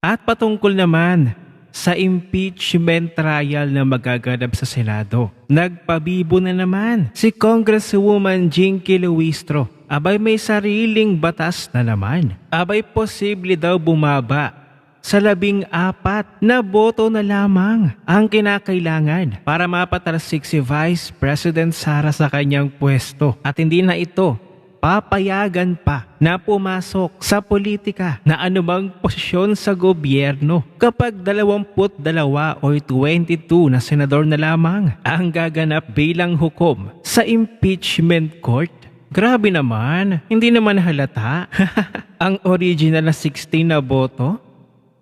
At patungkol naman sa impeachment trial na magaganap sa Senado, nagpabibo na naman si Congresswoman Jinky Luistro. Abay may sariling batas na naman. Abay posible daw bumaba sa 14 na boto na lamang ang kinakailangan para mapatalsik si Vice President Sara sa kanyang pwesto. At hindi na ito papayagan pa na pumasok sa politika na anumang posisyon sa gobyerno kapag 22 o 22 na senador na lamang ang gaganap bilang hukom sa impeachment court. Grabe naman, hindi naman halata ang original na 16 na boto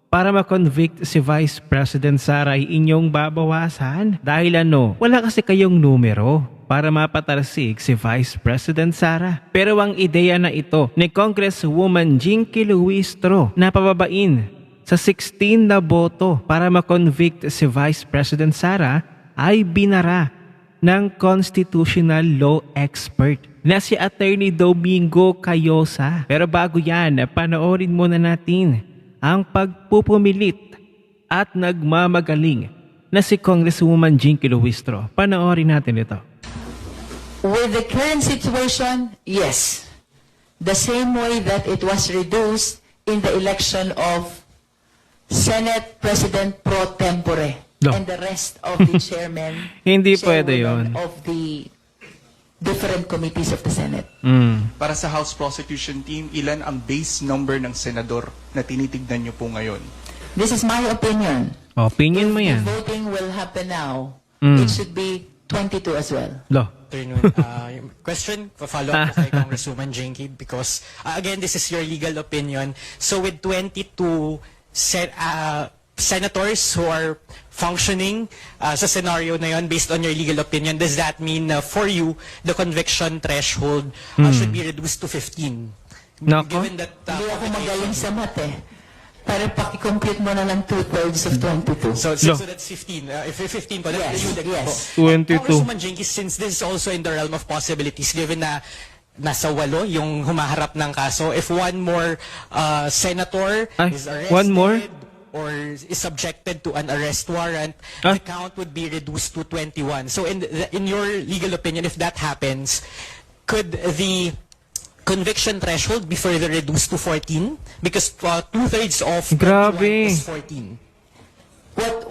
para ma-convict si Vice President Sara ay inyong babawasan dahil wala kasi kayong numero para mapatalsik si Vice President Sara. Pero ang ideya na ito ni Congresswoman Jinky Luistro na pababain sa 16 na boto para ma-convict si Vice President Sara ay binara ng constitutional law expert na si Attorney Domingo Cayosa. Pero bago yan, panoorin muna natin ang pagpupumilit at nagmamagaling na si Congresswoman Jinky Luistro. Panoorin natin ito. With the current situation, yes. The same way that it was reduced in the election of Senate President pro tempore and the rest of the chairmen Hindi pwede yun. of the different committees of the Senate. Para sa House Prosecution Team, ilan ang base number ng senador na tinitignan nyo po ngayon? This is my opinion. Opinion mo yan. If the voting will happen now, it should be 22 as well. Afternoon. Yung question, follow-up po kay Congresswoman Jinky because, again, this is your legal opinion. So with 22 senators who are functioning sa scenario na yon, based on your legal opinion, does that mean for you, the conviction threshold should be reduced to 15? Nako. Given that, Hindi ako magaling sa math eh. Para paki-compute mo na lang 2/3 of 22. So that's 15. If 15 po, Yes, you like yes. po. 22. Congresswoman Jinky, since this is also in the realm of possibilities, given na nasa 8 yung humaharap ng kaso, if one more senator is arrested one more? or is subjected to an arrest warrant, the count would be reduced to 21. So in your legal opinion, if that happens, could the conviction threshold be further reduced to 14? Because 2/3 of 21 is 14.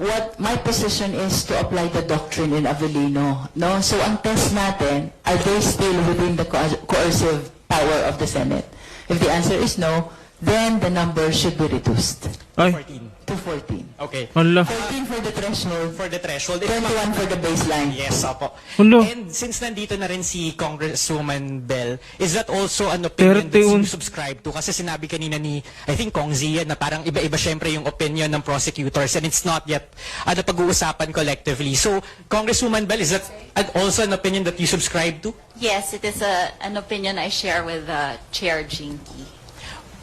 What my position is to apply the doctrine in Avellino. No? So ang test natin, are they still within the coercive power of the Senate? If the answer is no, then the number should be reduced Ay, 14. to 14. Okay. hala. 14 for the threshold, For the threshold. 21 for the baseline. Yes, opo. Hala. And since nandito na rin si Congresswoman Bell, is that also an opinion that you 31. subscribe to? Kasi sinabi kanina ni, I think, Kong Zia, na parang iba-iba syempre yung opinion ng prosecutors and it's not yet pag-uusapan collectively. So, Congresswoman Bell, is that also an opinion that you subscribe to? Yes, it is an opinion I share with Chair Jinky.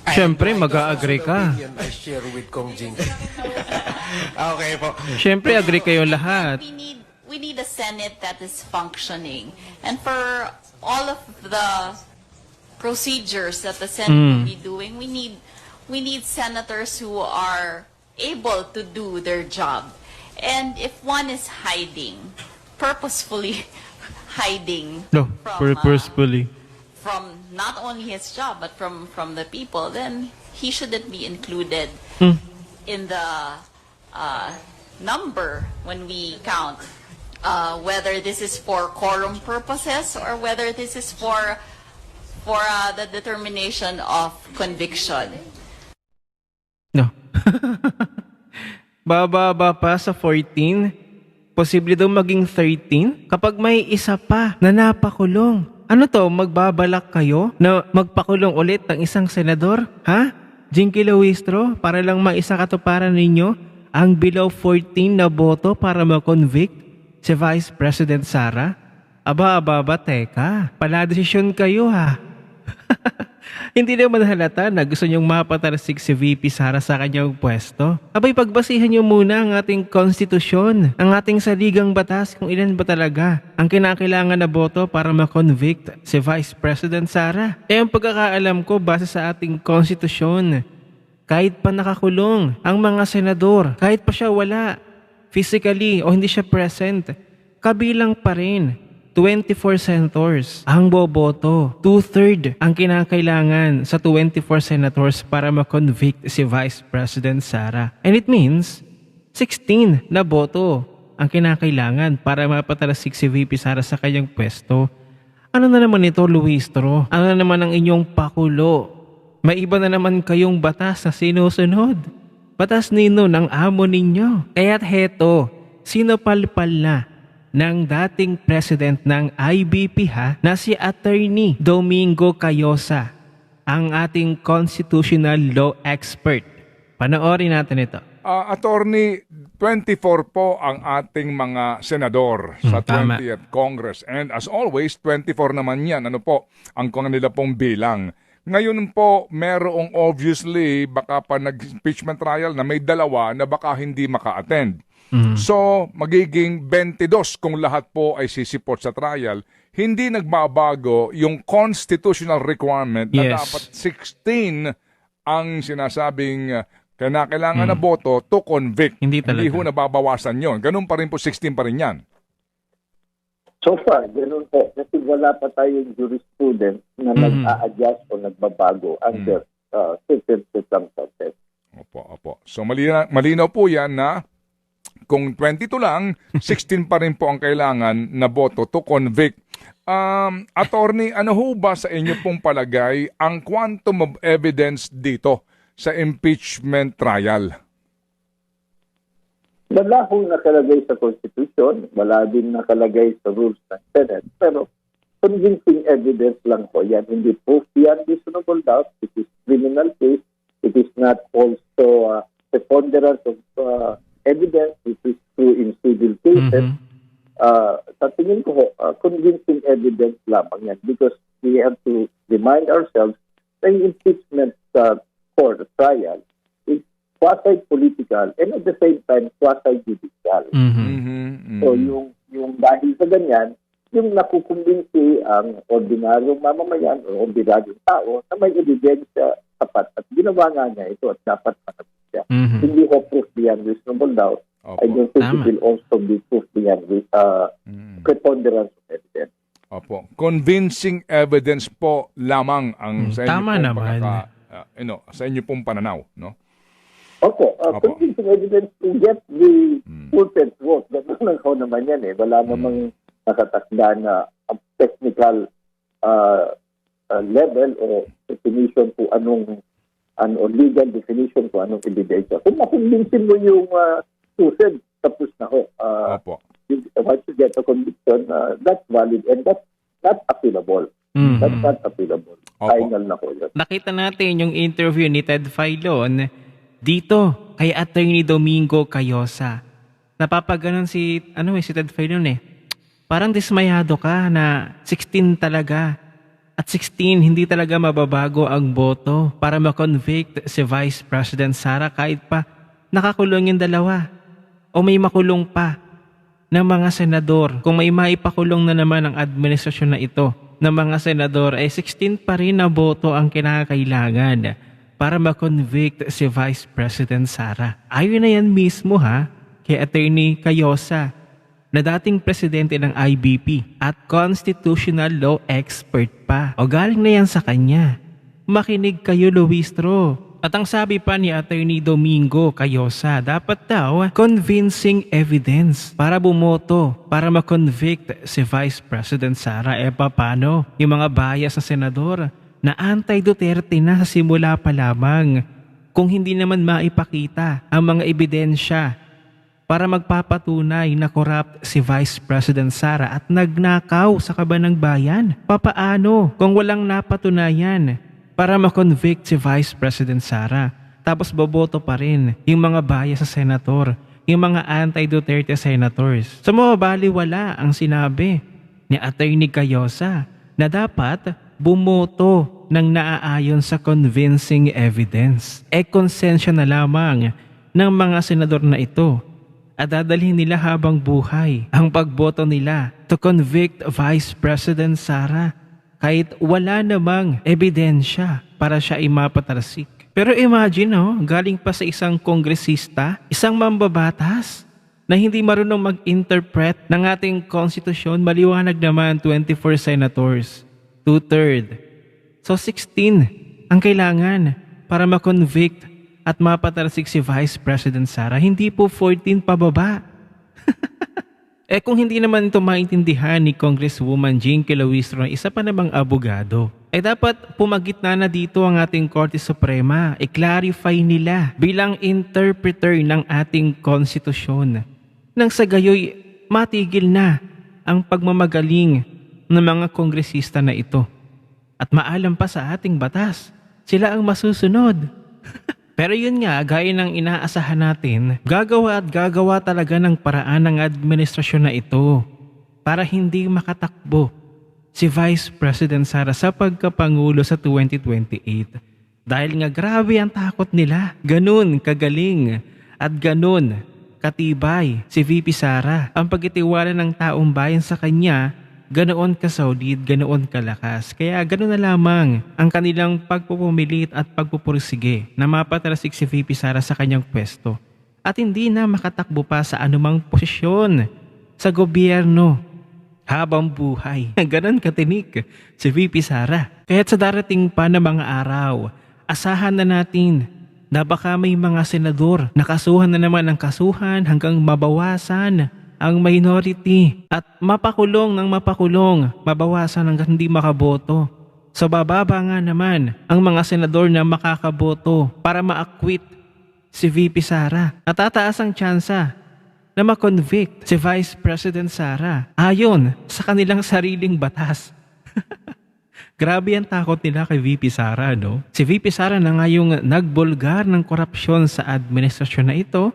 Siyempre, mag-a-agree ka. I share with Kong Jinky. Okay po. Siyempre, agree kayo lahat. We need a Senate that is functioning. And for all of the procedures that the Senate will be doing, we need senators who are able to do their job. And if one is hiding, purposefully hiding No, purposefully. from not only his job but from the people, then he shouldn't be included in the number when we count whether this is for quorum purposes or whether this is for the determination of conviction. No. Bababa pa sa 14. Posible daw maging 13 kapag may isa pa na napakulong. Ano to, magbabalak kayo na magpakulong ulit ng isang senador? Ha? Jinky Luistro, para lang maisa katuparan ninyo ang below 14 na boto para ma-convict si Vice President Sara? Aba, teka. Pala-desisyon kayo ha. Hindi naman halata na gusto niyong mapatalsik si VP Sara sa kanyang pwesto. Abay, pagbasihan niyo muna ang ating konstitusyon, ang ating saligang batas kung ilan ba talaga ang kinakailangan na boto para ma-convict si Vice President Sara. Eh, ang pagkakaalam ko base sa ating konstitusyon, Kahit pa nakakulong ang mga senador, kahit pa siya wala physically o hindi siya present, kabilang pa rin 24 senators ang boboto. 2/3 ang kinakailangan sa 24 senators para ma-convict si Vice President Sara. And it means 16 na boto ang kinakailangan para mapatalasik si VP Sara sa kanyang pwesto. Ano na naman ito, Luistro? Ano na naman ang inyong pakulo? May iba na naman kayong batas na sinusunod. Batas nino ng amo ninyo. Kaya't heto, sinupalpal na ng dating president ng IBP na si Attorney Domingo Cayosa, ang ating constitutional law expert. Panoorin natin ito. Attorney, 24 po ang ating mga senador sa Tama. 20th Congress. And as always, 24 naman yan. Ano po ang kanila pong bilang. Ngayon po, merong obviously baka pa nag-impeachment trial na may dalawa na baka hindi maka-attend. So, magiging 22 kung lahat po ay sisipot sa trial. Hindi nagbabago yung constitutional requirement na Yes. dapat 16 ang sinasabing kailangan na boto to convict. Hindi talaga. Hindi ho nababawasan yon. Ganun pa rin po, 16 pa rin yan. So far, ganun po. Kasi wala pa tayong jurisprudence na nag-a-adjust o nagbabago under certain circumstances. Opo. So malinaw po yan na kung 22 lang, 16 pa rin po ang kailangan na boto to convict. Attorney, ano ho ba sa inyo pong palagay ang quantum of evidence dito sa impeachment trial? Wala hong nakalagay sa Constitution, wala din nakalagay sa rules ng Senate, pero convincing evidence lang po yan. Hindi proof beyond reasonable doubt. It is criminal case. It is not also preponderance of evidence, which is true in civil cases. Sa tingin ko, convincing evidence lamang yan because we have to remind ourselves na yung impeachment for the trial is quasi-political and at the same time quasi-judicial. So yung dahil sa ganyan, yung nakukumbinsi ang ordinaryong mamamayan o ordinaryong tao na may ebidensya sapat at ginawa nga niya ito at dapat managot siya. Hindi ko proof beyond reasonable doubt. Opo. I don't think Tama. it will also be proof beyond preponderance of evidence. Opo. Convincing evidence po lamang ang sa inyo Tama pong naman. sa inyo pong pananaw, no? Opo, Opo. convincing evidence to get the full-text vote. Ganun lang naman yan eh. Wala namang nakatakda na technical level o definition po anong legal definition po anong ebidensya. Kung makumbinsin mo yung susid, tapos na ho. Opo. Once you get a conviction, that's valid and that's not appealable. That's not appealable. Opo. Final na ho yun. Nakita natin yung interview ni Ted Filon dito kay Attorney Domingo Cayosa. Napapaganon si Ted Filon eh. Parang dismayado ka na 16 talaga. At 16, hindi talaga mababago ang boto para ma-convict si Vice President Sara kahit pa nakakulong yung dalawa o may makulong pa ng mga senador. Kung may maipakulong na naman ang administrasyon na ito ng mga senador, ay 16 pa rin na boto ang kinakailangan para ma-convict si Vice President Sara. Ayon na yan mismo kay Attorney Cayosa, na dating presidente ng IBP at constitutional law expert pa. O galing na yan sa kanya. Makinig kayo, Luistro. At ang sabi pa ni Attorney Domingo Cayosa, dapat daw convincing evidence para bumoto, para ma-convict si Vice President Sara. Paano yung mga bias sa senador na anti-Duterte na sa simula pa lamang kung hindi naman maipakita ang mga ebidensya para magpapatunay na corrupt si Vice President Sara at nagnakaw sa kaban ng bayan? Papaano kung walang napatunayan para ma-convict si Vice President Sara? Tapos boboto pa rin yung mga bias sa senator, yung mga anti-Duterte senators. So mabaliwala ang sinabi ni Attorney Cayosa na dapat bumoto ng naaayon sa convincing evidence. Konsensya na lamang ng mga senador na ito at dadalhin nila habang buhay ang pagboto nila to convict Vice President Sara kahit wala namang ebidensya para siya imapatalasik. Pero imagine, galing pa sa isang kongresista, isang mambabatas, na hindi marunong mag-interpret ng ating konstitusyon, maliwanag naman 24 senators, 2/3. So 16 ang kailangan para ma-convict at mapatalsik si Vice President Sara, hindi po 14 pababa. Kung hindi naman ito maintindihan ni Congresswoman Jinky Luistro, isa pa namang abogado, dapat pumagitna na dito ang ating Korte Suprema. I-clarify nila bilang interpreter ng ating konstitusyon. Nang sa gayoy, matigil na ang pagmamagaling ng mga kongresista na ito. At maalam pa sa ating batas, sila ang masusunod. Pero yun nga, gaya ng inaasahan natin, gagawa at gagawa talaga ng paraan ng administrasyon na ito para hindi makatakbo si Vice President Sara sa pagkapangulo sa 2028. Dahil nga grabe ang takot nila. Ganun kagaling at ganun katibay si VP Sara. Ang pagtitiwala ng taong bayan sa kanya, ganoon kasolid, ganoon kalakas. Kaya ganoon na lamang ang kanilang pagpupumilit at pagpupursige na mapatalsik si VP Sara sa kanyang pwesto. At hindi na makatakbo pa sa anumang posisyon sa gobyerno habang buhay. Ganon katinik si VP Sara. Kaya't sa darating pa na mga araw, asahan na natin na baka may mga senador na kasuhan na naman ng kasuhan hanggang mabawasan ang minority at mapakulong ng mapakulong, mabawasan hanggang hindi makaboto. So bababa nga naman ang mga senador na makakaboto para ma-acquit si VP Sara. At tataas ang tsansa na ma-convict si Vice President Sara ayon sa kanilang sariling batas. Grabe ang takot nila kay VP Sara, no? Si VP Sara na ngayong nagbulgar ng korupsyon sa administrasyon na ito,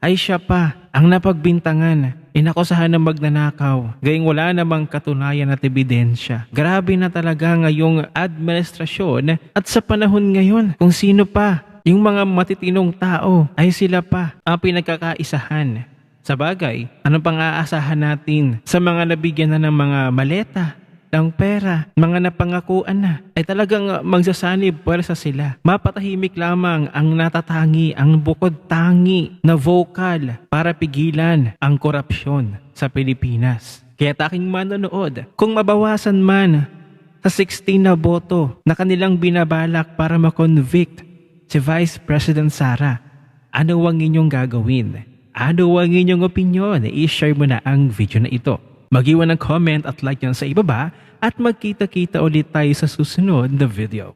ay siya pa ang napagbintangan, inakusahan ng magnanakaw, gayong wala namang katunayan at ebidensya. Grabe na talaga ngayong administrasyon at sa panahon ngayon, kung sino pa yung mga matitinong tao ay sila pa ang pinagkakaisahan. Sa bagay, ano pang aasahan natin sa mga nabigyan na ng mga maleta, ng pera, mga napangakuan na, ay talagang magsasanib puwersa sila. Mapatahimik lamang ang natatangi, ang bukod tangi na vocal para pigilan ang korupsyon sa Pilipinas. Kaya taking manonood, kung mabawasan man sa 16 na boto na kanilang binabalak para makonvict si Vice President Sara, ano ang inyong gagawin? Ano ang inyong opinyon? I-share mo na ang video na ito. Mag-iwan ng comment at like yan sa ibaba at magkita-kita ulit tayo sa susunod na video.